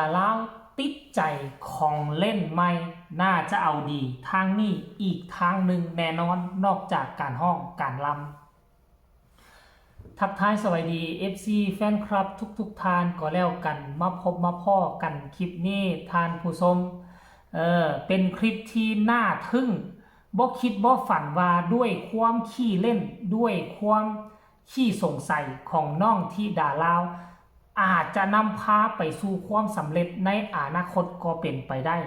าราติดใจของเล่นใหม่น่าจะเอาดีทางนี้อีกทางหนึ่งแน่นอนนอกจากการห้องการลำทักทายสวัสดี FC แฟนคลับทุกท่านก็แล้วกันมาพบมาพ่อกันคลิปนี้ท่านผู้ชมเป็นคลิปที่น่าทึ่งบ่คิดบ่ฝันว่าด้วยความขี้เล่นด้วยความขี้สงสัยของน้องที่ดาลาวอาจจะนำพาไปสู่ความสำเร็จในอนาคตก็เป็นไปได้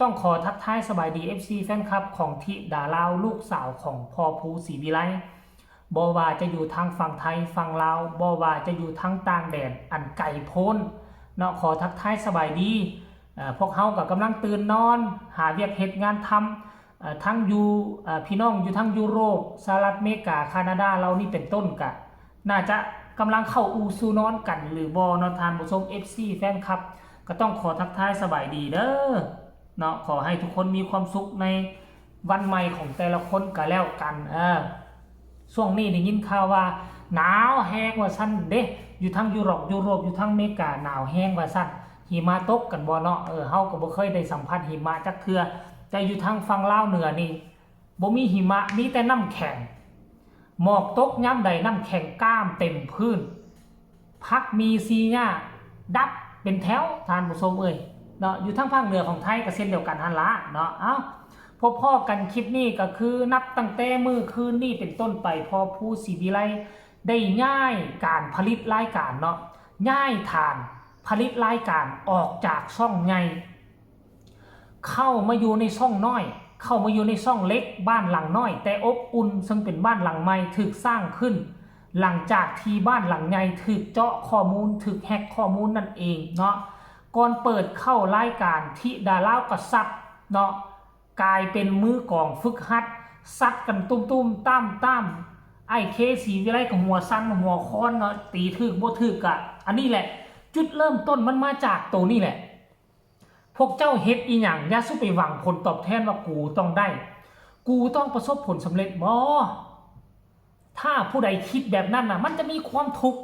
ต้องขอทักทายสบายดี FC แฟนคลับของทิดาลาวลูกสาวของพ่อภูศรีวิไลบ่ว่าจะอยู่ทางฝั่งไทยฝั่งลาวบ่ว่าจะอยู่ทางต่างแดนอันไกลโพ้นเนาะขอทักทายสบายดีพวกเฮาก็กำลังตื่นนอนหาเวียกเฮ็ดงานทำทั้งอยู่พี่น้องอยู่ทั้งยุโรปสหรัฐอเมริกาแคนาดาเรานี่เป็นต้นกะน่าจะกำลังเข้าอูซูนอนกันหรือบอนอทานผู้ชม FC แฟนคลับก็ต้องขอทักทายสบายดีเด้อเนาะขอให้ทุกคนมีความสุขในวันใหม่ของแต่ละคนก็แล้วกันช่วงนี้ได้ยินข่าวว่าหนาวแห้งว่าซั่นเด้อยู่ทั้งยุโรปอยู่ทั้งอเมริกาหนาวแห้งว่าซั่นหิมะตกกันบ่เนาะเฮาก็บ่เคยได้สัมผัสหิมะจักเทื่อแต่อยู่ทางฝั่งลาวเหนือนี่บ่มีหิมะมีแต่น้ำแข็งหมอกตกย่ำใดน้ำแข็งก้ามเต็มพื้นพักมีซีหญ้าดับเป็นแถวทานผู้ชมเนาะอยู่ทางภาคเหนือของไทยก็เช่นเดียวกันหั่นละเนาะพบพ่อกันคลิปนี้ก็คือนับตั้งแต่มื้อคืนนี้เป็นต้นไปพอผู้ศรีวิไลได้ย้ายการผลิตรายการเนาะย้ายฐานผลิตรายการออกจากช่องใหญ่เข้ามาอยู่ในช่องน้อยเข้ามาอยู่ในช่องเล็กบ้านหลังน้อยแต่อบอุ่นซึ่งเป็นบ้านหลังใหม่ถูกสร้างขึ้นหลังจากที่บ้านหลังใหญ่ถูกเจาะข้อมูลถูกแฮกข้อมูลนั่นเองเนาะก่อนเปิดเข้ารายการที่ดาราก็ซัดเนาะกลายเป็นมือกองฝึกหัดซัดกันตุ้มๆตั้มไอ้เคศรีวิไลกับหัวสั้นหัวค้อนเนาะตีถึกบ่ถึกอะอันนี้แหละจุดเริ่มต้นมันมาจากตัวนี้แหละพวกเจ้าเฮ็ดอีหยังอย่าสู้ไปหวังผลตอบแทนว่ากูต้องได้กูต้องประสบผลสำเร็จบ่ถ้าผู้ใดคิดแบบนั้นน่ะมันจะมีความทุกข์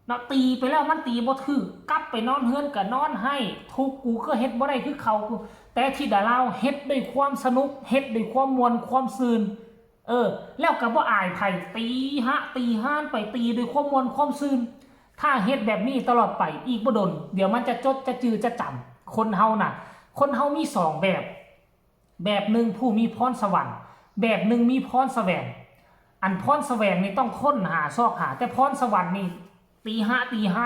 เนาะตีไปแล้วมันตีบ่ถึกกลับไปนอนเฮือนก็นอนให้ทุกกูก็เฮ็ดบ่ได้คือเขาแต่ที่ดาราเฮ็ดด้วยความสนุกเฮ็ดด้วยความม่วนความซื่นแล้วก็บ่อายไผตีห้านไปตีด้วยความม่วนความซื่นถ้าเฮ็ดแบบนี้ตลอดไปอีกบ่ดนเดี๋ยวมันจะจดจะจือจะจำคนเฮาน่ะคนเฮามีสองแบบหนึ่งผู้มีพรสวรรค์แบบหนึ่งมีพรแสวงอันพรแสวงนี่ต้องค้นหาซอกหาแต่พรสวรรค์นี่ตีห้า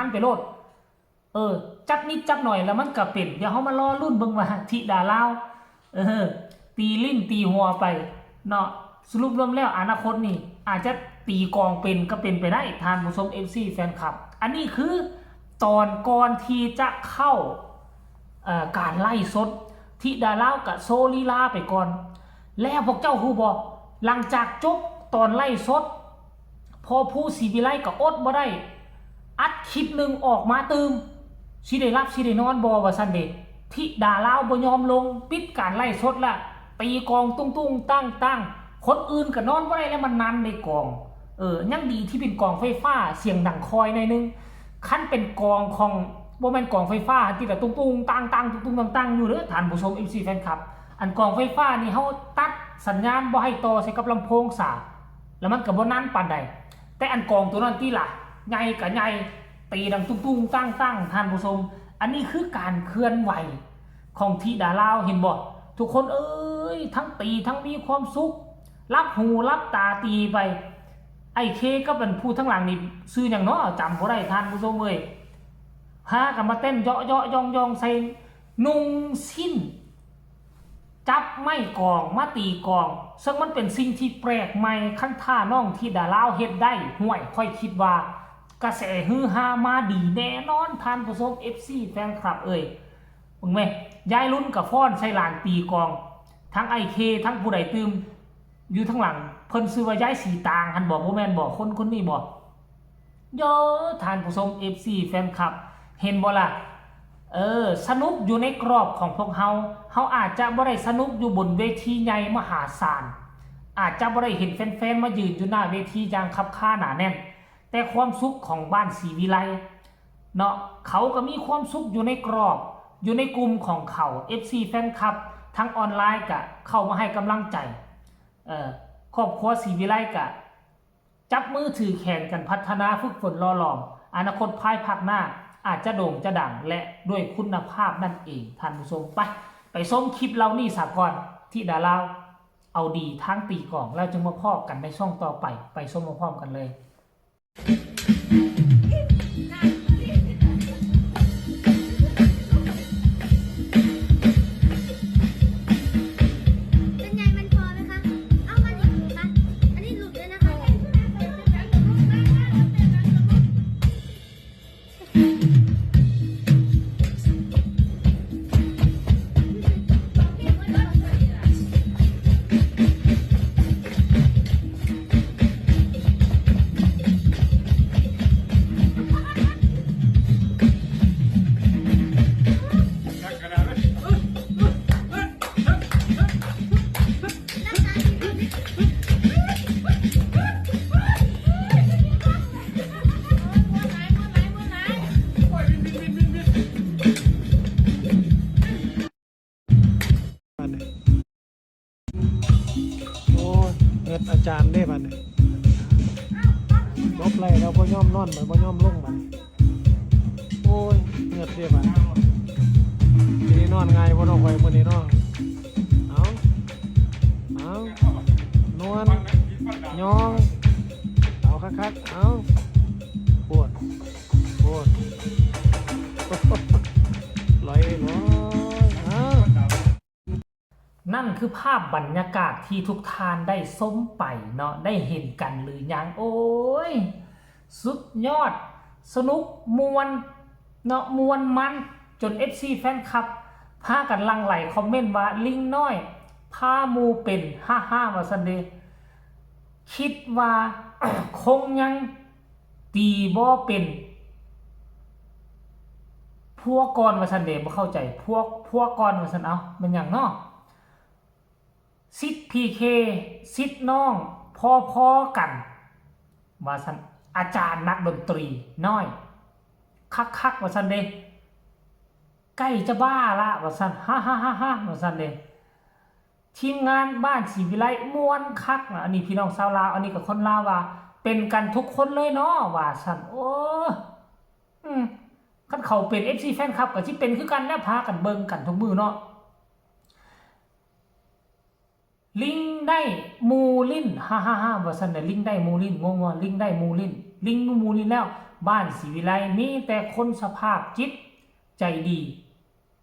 นไปโลดจับนิดจับหน่อยแล้วมันก็เป็นเดี๋ยวเฮามารอรุ่นเบิ่งว่าธิดาลาวตีลิ้นตีหัวไปเนาะสรุปรวมแล้วอนาคตนี่อาจจะตีกองเป็นก็เป็นไปได้ทานผู้ชม FC แฟนคลับอันนี้คือตอนก่อนที่จะเข้าการไล่สดที่ดารากับโซลีลาไปก่อนแล้วพวกเจ้าฮู้บ่หลังจากจบตอนไล่สดพอผู้ศรีวิไลก็อดบ่ได้อัดคลิปนึงออกมาตืมสิได้รับสิได้นอนบ่ว่าซั่นเด้ที่ดาราบ่ยอมลงปิดการไล่สดละตีกองตุ้งตั้งคนอื่นก็นอนบ่ได้แล้วมันนันในกองยังดีที่เป็นกองไฟฟ้าเสียงดังคอยหน่อยนึงคันเป็นกองของบ่แม่นกองไฟฟ้าที่แต่ตุ้งตั้งอยู่เด้อท่านผู้ชม MC แฟนคลับอันกองไฟฟ้านี่เฮาตัดสัญญาณบ่ให้ต่อใส่กับลำโพงซะแล้วมันก็บ่นั้นปานใดแต่อันกองตัวนั้นที่ล่ะใหญ่ก็ใหญ่ตีดังตุ้งตั้งท่านผู้ชมอันนี้คือการเคลื่อนไหวของธิดาลาวเห็นบ่ทุกคนทั้งตีทั้งมีความสุขรับหูรับตาตีไปไอ้เคก็เป็นผู้ทั้งหลังนี่ซื้อหยังเนาะจำบ่ได้ท่านผู้ชมพากันมาเต้นเยาะยองใส่นุ่งสิ้นจับไม้กองมาตีกองซึ่งมันเป็นสิ่งที่แปลกใหม่ขั้นท่าน้องที่ดาราเฮ็ดได้ห่วยค่อยคิดว่ากระแสฮือฮามาดีแน่นอนท่านผู้ชม FC แฟนคลับมึงแม่ยายรุ่นกับฟ้อนใส่หลานตีกองทั้งไอเคทั้งผู้ใดตื่มอยู่ทั้งหลังเพิ่นซื้อว่ายายสีตางหันบอกบ่แม่นบอกคนนี้บอกเยอะท่านผู้ชม FC แฟนคลับเห็นบ่ล่ะสนุกอยู่ในกรอบของพวกเฮาอาจจะบ่ได้สนุกอยู่บนเวทีใหญ่มหาศาลอาจจะบ่ได้เห็นแฟนๆมายืนอยู่หน้าเวทีอย่างคับค่าหนาแน่นแต่ความสุขของบ้านศรีวิไล เนาะเขาก็มีความสุขอยู่ในกรอบอยู่ในกลุ่มของเขา FC แฟนคลับทั้งออนไลน์ก็เข้ามาให้กำลังใจครอบครัวศรีวิไลก็จับมือถือแขนกันพัฒนาฝึกฝนรอหลอมอนาคตภายภาคหน้าอาจจะโด่งจะดังและด้วยคุณภาพนั่นเองท่านผู้ชมไปชมคลิปเรานี่สากลที่ดาราเอาดีทั้งตีกล่องแล้วจึงมาพอกันในช่องต่อไปชมมาพร้อมกันเลยโอ้ยเฮ็ดอาจารย์ได้บัดนี้ลบไรแล้วบ่ยอมนอนบ่ยอมลงบัดนี้โอ้ยเฮ็ดได้บัดทีนี้นอนง่ายบ่ต้องไว้มื้อนี้เนาะเอานวลยองเอาคักๆเอาปวดลอยเอา นั่นคือภาพบรรยากาศที่ทุกท่านได้ส้มไปเนาะได้เห็นกันหรือยังโอ้ยสุดยอดสนุกมวนเนาะมวนมันจน FC แฟนคลับพากันลังไหลคอมเมนต์ว่าลิงน้อยพามูเป็น55ว่าซันเดคิดว่า คงยังตีบ่เป็นพวกก่อนว่าซันเดบ่เข้าใจพวกก่อนว่าซันเอามันอย่างเนาะซิดพีเคซิดน้องพอกันว่าสันอาจารย์นักดนตรีน้อยคักว่าสันเดใกล้จะบ้าละว่าสันฮ่าว่าสันเดทีมงานบ้านศรีวิไลม่วนคักอันนี้พี่น้องชาวลาวอันนี้กับคนลาวว่าเป็นกันทุกคนเลยเนาะว่าสันโอ้คันเขาเป็น FC แฟนคลับกับที่เป็นคือกันแล้วพากันเบิ่งกันทุกมือเนาะลิงได้มูลินว่าสันลิงได้มูลินงงลิงได้มูลินลิงมูลินแล้วบ้านศรีวิไลมีแต่คนสภาพจิตใจดี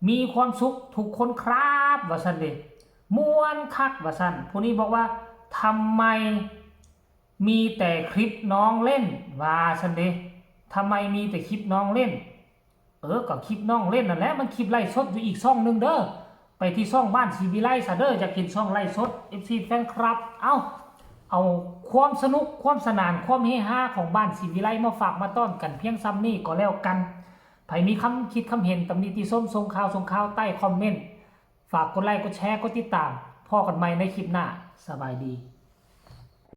มีความสุขทุกคนครับว่าสันเดม่วนคักว่าสันผู้นี้บอกว่าทำไมมีแต่คลิปน้องเล่นว่าสันเดทำไมมีแต่คลิปน้องเล่นก็คลิปน้องเล่นนั่นแหละมันคลิปไล่สดอยู่อีกช่องนึงเด้อไปที่ช่องบ้านศรีวิไลซะเด้อจะกินช่องไล่สด FC แฟนครับเอาความสนุกความสนานความเฮฮาของบ้านศรีวิไลมาฝากมาต้อนกันเพียงซ้ำนี่ก็แล้วกันใครมีคำคิดคำเห็นตำหนิติส้มส่งข่าวใต้คอมเมนต์ฝากกดไลค์กดแชร์กดติดตามพอกันใหม่ในคลิปหน้าสบายดี